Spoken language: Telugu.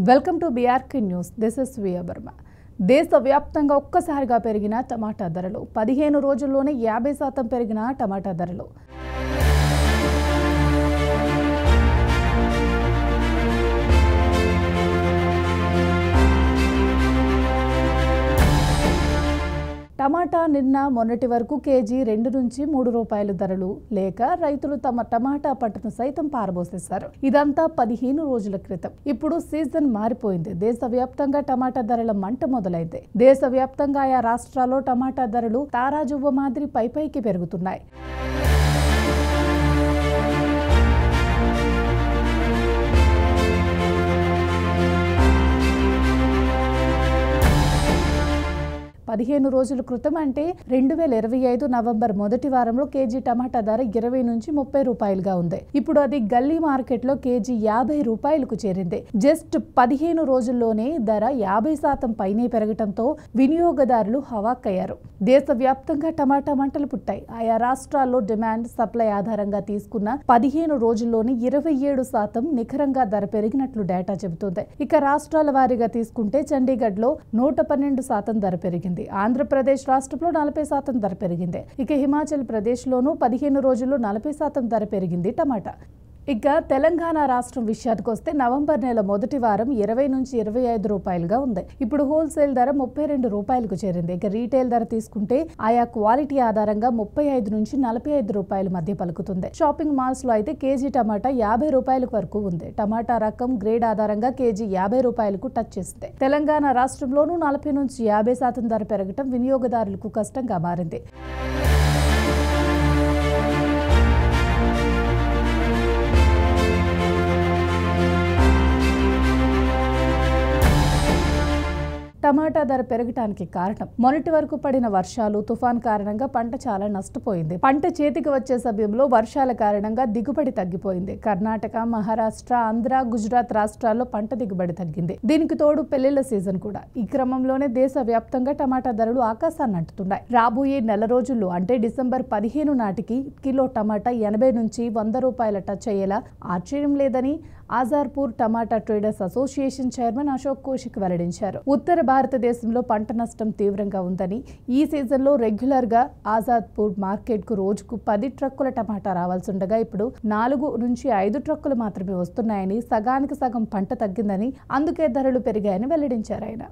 Welcome to BRK news. This is via Burma. దేశవ్యాప్తంగా ఒక్కసారిగా పెరిగిన టమాటా ధరలు. 15 రోజుల్లోనే 50% పెరిగిన టమాటా ధరలు. టమాటా నిన్న మొన్నటి వరకు కేజీ 2 నుంచి 3 రూపాయల ధరలు లేక రైతులు తమ టమాటా పంటను సైతం పారబోసేశారు. ఇదంతా 15 రోజుల క్రితం. ఇప్పుడు సీజన్ మారిపోయింది. దేశవ్యాప్తంగా టమాటా ధరల మంట మొదలైంది. దేశవ్యాప్తంగా ఆయా రాష్ట్రాల్లో టమాటా ధరలు తారాజువ్వ మాదిరి పైకి పెరుగుతున్నాయి. పదిహేను రోజుల క్రితం అంటే 2025 నవంబర్ మొదటి వారంలో కేజీ టమాటా ధర 20 నుంచి 30 రూపాయలుగా ఉంది. ఇప్పుడు అది గల్లీ మార్కెట్లో కేజీ 50 రూపాయలకు చేరింది. జస్ట్ 15 రోజుల్లోనే ధర 50% పైనే పెరగడంతో వినియోగదారులు హవాక్కయ్యారు. దేశవ్యాప్తంగా టమాటా మంటలు పుట్టాయి. ఆయా రాష్ట్రాల్లో డిమాండ్ సప్లై ఆధారంగా తీసుకున్న 15 రోజుల్లోనే 27% నిఖరంగా ధర పెరిగినట్లు డేటా చెబుతోంది. ఇక రాష్ట్రాల వారీగా తీసుకుంటే చండీగఢ్లో 112% ధర పెరిగింది. ఆంధ్రప్రదేశ్ రాష్ట్రంలో 40% ధర పెరిగింది. ఇక హిమాచల్ ప్రదేశ్లోనూ 15 రోజుల్లో 40% ధర పెరిగింది టమాటా. ఇక తెలంగాణ రాష్ట్రం విషయానికి వస్తే నవంబర్ నెల మొదటి వారం 20 నుంచి 25 రూపాయలుగా ఉంది. ఇప్పుడు హోల్సేల్ ధర 32 రూపాయలకు చేరింది. ఇక రీటైల్ ధర తీసుకుంటే ఆయా క్వాలిటీ ఆధారంగా 35 నుంచి 45 రూపాయల మధ్య పలుకుతుంది. షాపింగ్ మాల్స్ లో అయితే కేజీ టమాటా 50 రూపాయల వరకు ఉంది. టమాటా రకం గ్రేడ్ ఆధారంగా కేజీ 50 రూపాయలకు టచ్ చేసింది. తెలంగాణ రాష్ట్రంలోనూ 40 నుంచి 50% ధర పెరగటం వినియోగదారులకు కష్టంగా మారింది. టమాటా ధర పెరగటానికి కారణం మొన్నటి వరకు పడిన వర్షాలు, తుఫాన్ కారణంగా పంట చాలా నష్టపోయింది. పంట చేతికి వచ్చే సమయంలో వర్షాల కారణంగా దిగుబడి తగ్గిపోయింది. కర్ణాటక, మహారాష్ట్ర, ఆంధ్ర, గుజరాత్ రాష్ట్రాల్లో పంట దిగుబడి తగ్గింది. దీనికి తోడు పెళ్లిళ్ల సీజన్ కూడా. ఈ క్రమంలోనే దేశవ్యాప్తంగా టమాటా ధరలు ఆకాశాన్ని అంటుతున్నాయి. రాబోయే నెల రోజుల్లో అంటే డిసెంబర్ 15 నాటికి కిలో టమాటా 80 నుంచి 100 రూపాయల టచ్ అయ్యేలా ఆశ్చర్యం లేదని Azadpur tomato traders association chairman Ashok Kaushik వెల్లడించారు. ఉత్తర భారతదేశంలో పంట నష్టం తీవ్రంగా ఉందని, ఈ సీజన్లో రెగ్యులర్గా ఆజాద్పూర్ మార్కెట్కు రోజుకు 10 ట్రక్కుల టమాటా రావాల్సి ఉండగా ఇప్పుడు 4 నుంచి 5 ట్రక్కులు మాత్రమే వస్తున్నాయని, సగానికి సగం పంట తగ్గిందని, అందుకే ధరలు పెరిగాయని వెల్లడించారు ఆయన.